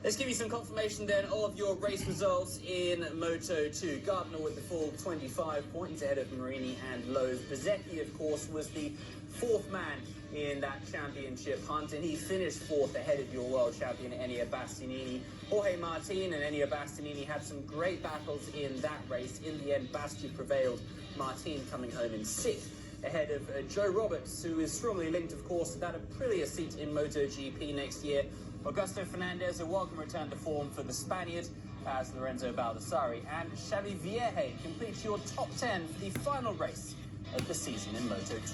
Let's give you some confirmation then of your race results in Moto2. Gardner with the full 25 points ahead of Marini and Lowe. Bezecchi, of course, was the fourth man in that championship hunt, and he finished fourth ahead of your world champion Enea Bastianini. Jorge Martin and Enea Bastianini had some great battles in that race. In the end, Basti prevailed, Martin coming home in sixth, ahead of Joe Roberts, who is strongly linked, of course, to that Aprilia seat in MotoGP next year. Augusto Fernandez, a welcome return to form for the Spaniard, as Lorenzo Baldassari and Xavi Vierge completes your top 10 for the final race of the season in Moto2.